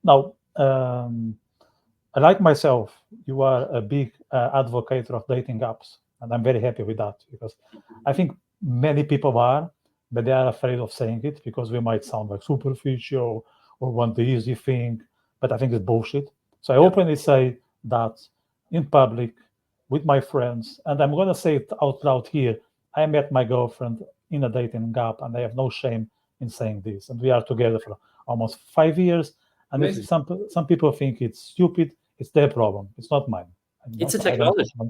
Now, like myself, you are a big advocate of dating apps, and I'm very happy with that because I think many people are, but they are afraid of saying it because we might sound like superficial or want the easy thing. But I think it's bullshit. So I Yeah. openly say that in public with my friends, and I'm gonna say it out loud here. I met my girlfriend in a dating app, and I have no shame in saying this. And we are together for almost 5 years. And if Amazing. some people think it's stupid, it's their problem. It's not mine. It's a So I don't technology. care.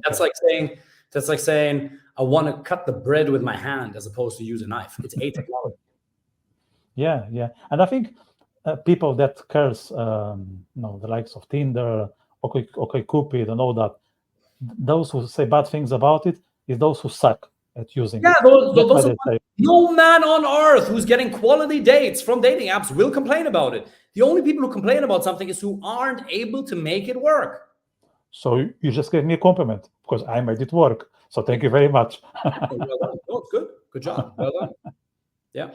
That's like saying I want to cut the bread with my hand as opposed to use a knife. It's a technology. Yeah, yeah. And I think people that curse, the likes of Tinder, okay, Cupid, and all that, those who say bad things about it is those who suck at using Yeah, it. That's why those are they say. no man on earth who's getting quality dates from dating apps will complain about it. The only people who complain about something is who aren't able to make it work. So you just gave me a compliment because I made it work. So thank you very much. Well done. Oh, it's good. Good job. Well done. Yeah.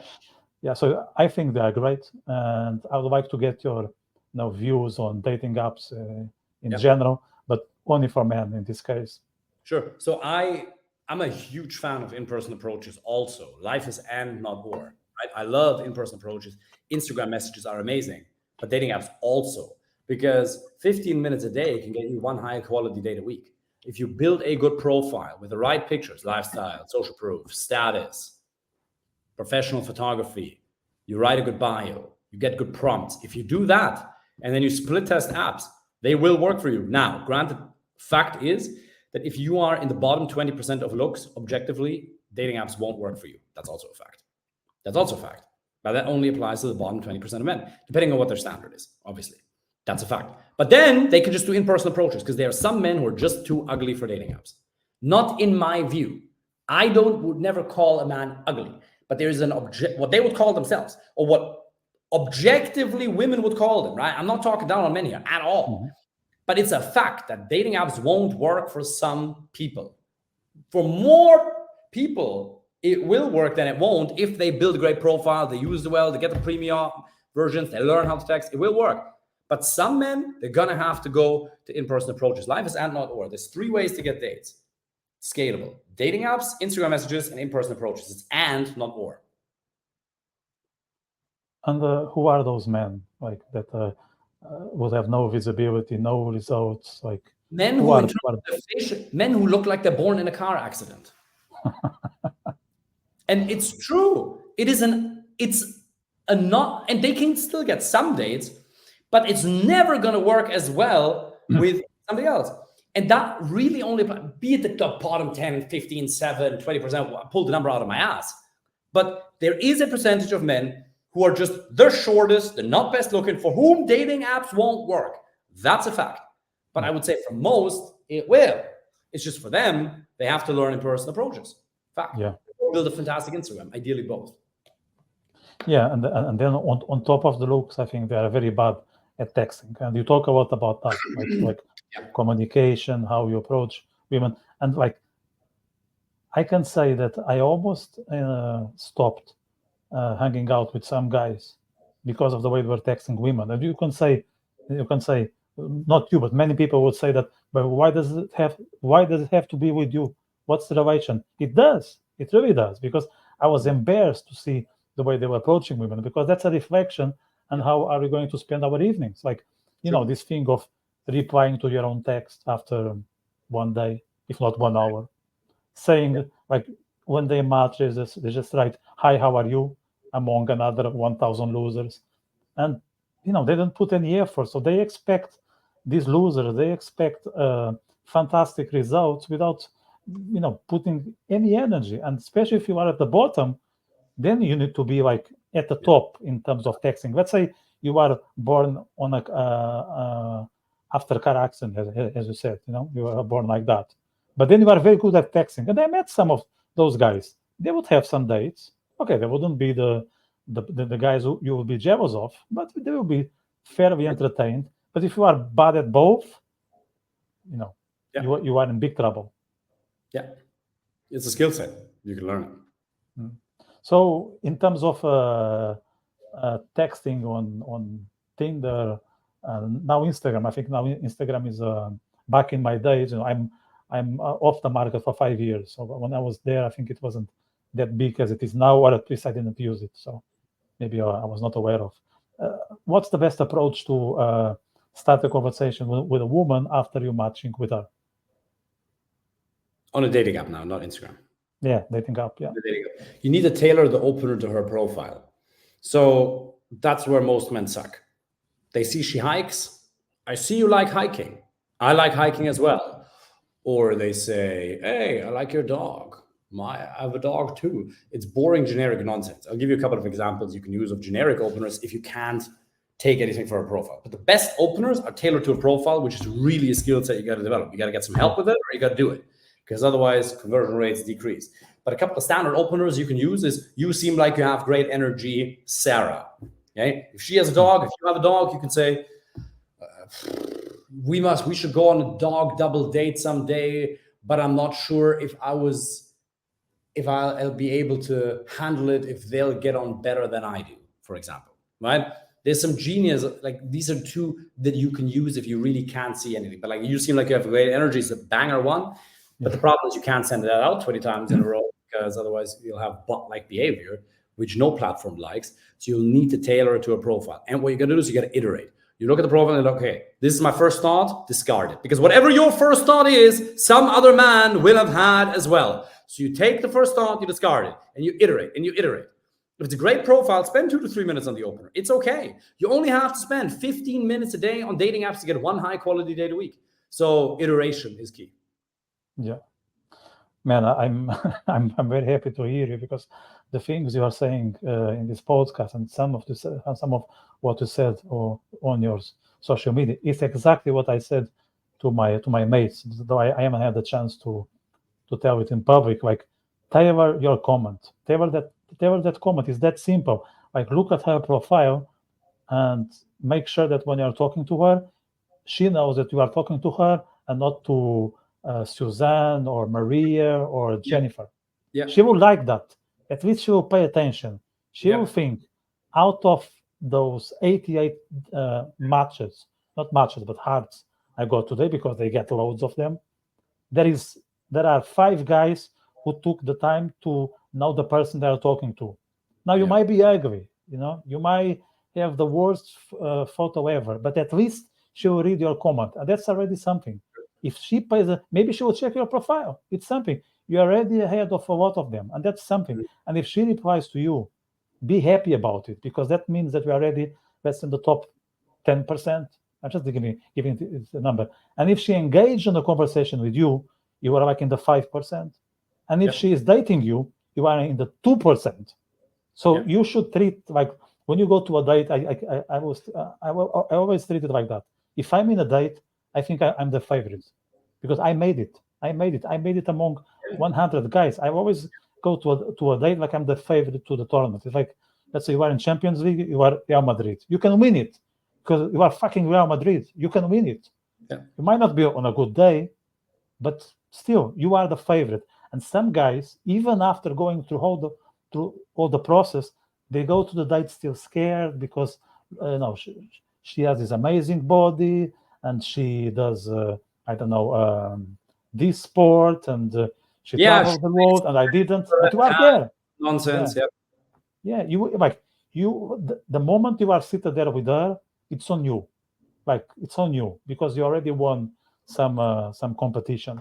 Yeah, so I think they are great, and I would like to get your views on dating apps in Yeah. general, but only for men in this case. Sure. So I'm a huge fan of in-person approaches also. Life is and not war. Right? I love in-person approaches. Instagram messages are amazing, but dating apps also because 15 minutes a day can get you one high quality date a week. If you build a good profile with the right pictures, lifestyle, social proof, status, professional photography, you write a good bio, you get good prompts. If you do that and then you split test apps, they will work for you. Now, granted, fact is that if you are in the bottom 20% of looks, objectively, dating apps won't work for you. That's also a fact. That's also a fact. But that only applies to the bottom 20% of men, depending on what their standard is, obviously. That's a fact. But then they can just do in-person approaches because there are some men who are just too ugly for dating apps. Not in my view. Would never call a man ugly, but there is what they would call themselves, or what objectively women would call them, right? I'm not talking down on men here at all. Mhm. But it's a fact that dating apps won't work for some people. For more people, it will work than it won't if they build a great profile, they use it well, they get the premium versions, they learn how to text, it will work. But some men, they're gonna have to go to in-person approaches. Life is and not or. There's 3 ways to get dates. Scalable. Dating apps, Instagram messages, and in-person approaches. It's and not or. And who are those men like that would have no visibility, no results? Like Men who who are? interpret their facial, men who look like they're born in a car accident. And it's true. It's a not, and they can still get some dates, but it's never going to work as well with somebody else. And that really only, be it the bottom 10, 15, 7, 20%, I pulled the number out of my ass. But there is a percentage of men who are just the shortest, the not best looking, for whom dating apps won't work. That's a fact. But I would say for most, it will. It's just for them, they have to learn in-person approaches. Fact. Yeah. Build a fantastic Instagram, ideally both. Yeah, and then on top of the looks, I think they are very bad at texting. And you talk a lot about that, like Yeah. communication, how you approach women, and like I can say that I almost stopped hanging out with some guys because of the way they were texting women. And you can say, not you, but many people would say that. But Why does it have to be with you? What's the relation? It does. It really does. Because I was embarrassed to see the way they were approaching women. Because that's a reflection on how are we going to spend our evenings. Like, True. this thing of replying to your own text after one day, if not 1 hour, saying like when they match, they just write, "Hi, how are you?" among another 1,000 losers, and they don't put any effort, so they expect these losers. They expect fantastic results without putting any energy, and especially if you are at the bottom, then you need to be like at the top in terms of texting. Let's say you are born on a after car accident, as you said, you are born like that. But then you are very good at texting. And I met some of those guys. They would have some dates. Okay, they wouldn't be the guys who you will be jealous of, but they will be fairly entertained. But if you are bad at both, Yeah. you are in big trouble. Yeah. It's a skill set. You can learn it. Mm. So in terms of texting on Tinder, And now Instagram, I think now Instagram is back in my days. I'm off the market for 5 years. So when I was there, I think it wasn't that big as it is now, or at least I didn't use it. So maybe I was not aware of. What's the best approach to start a conversation with a woman after you're matching with her? On a dating app now, not Instagram. Yeah, dating app. Yeah. The dating app. You need to tailor the opener to her profile. So that's where most men suck. They see she hikes. I see you like hiking. I like hiking as well. Or they say, hey, I like your dog. I have a dog too. It's boring, generic nonsense. I'll give you a couple of examples you can use of generic openers if you can't take anything for a profile. But the best openers are tailored to a profile, which is really a skill set you got to develop. You got to get some help with it, or you got to do it, because otherwise conversion rates decrease. But a couple of standard openers you can use is, you seem like you have great energy, Sarah. Okay? If she has a dog, if you have a dog, you can say, we should go on a dog double date someday, but I'm not sure if I'll be able to handle it, if they'll get on better than I do, for example, right? There's some genius, like these are two that you can use if you really can't see anything. But like, you seem like you have great energy, it's a banger one. But the problem is you can't send that out 20 times in a row, because otherwise you'll have bot-like behavior, which no platform likes. So you'll need to tailor it to a profile. And what you got to do is you got to iterate. You look at the profile and look, okay, this is my first thought, discard it. Because whatever your first thought is, some other man will have had as well. So you take the first thought, you discard it, and you iterate, and you iterate. If it's a great profile, spend 2 to 3 minutes on the opener. It's okay. You only have to spend 15 minutes a day on dating apps to get one high-quality date a week. So iteration is key. Yeah. Man, I'm very happy to hear you, because the things you are saying in this podcast and some of what you said on your social media is exactly what I said to my mates. Though I haven't had the chance to tell it in public. Like, tailor your comment. Tailor that comment. Is that simple. Like, look at her profile and make sure that when you're talking to her, she knows that you are talking to her and not to Suzanne or Maria or Jennifer. Yeah. She will like that. At least she will pay attention. She will think, out of those 88 matches, not matches, but hearts I got today, because they get loads of them, there are 5 guys who took the time to know the person they are talking to. Now, you might be ugly, you might have the worst photo ever, but at least she will read your comment, and that's already something. If she pays, maybe she will check your profile. It's something. You're already ahead of a lot of them, and that's something. And if she replies to you, be happy about it, because that means that you are already, that's in the top 10%. I'm just giving the number. And if she engaged in a conversation with you, you are like in the 5%. And if she is dating you, you are in the 2%. So you should treat, like, when you go to a date, I always treat it like that. If I'm in a date, I think I'm the favorite, because I made it. I made it among 100 guys. I always go to a date like I'm the favorite to the tournament. It's like, let's say you are in Champions League, you are Real Madrid. You can win it, because you are fucking Real Madrid. You can win it. Yeah. You might not be on a good day, but still, you are the favorite. And some guys, even after going through all the process, they go to the date still scared, because she has this amazing body, and she does this sport, and she traveled the world, and I didn't. But you are there. Nonsense. Yeah. The moment you are seated there with her, it's on you. Like, it's on you, because you already won some competition.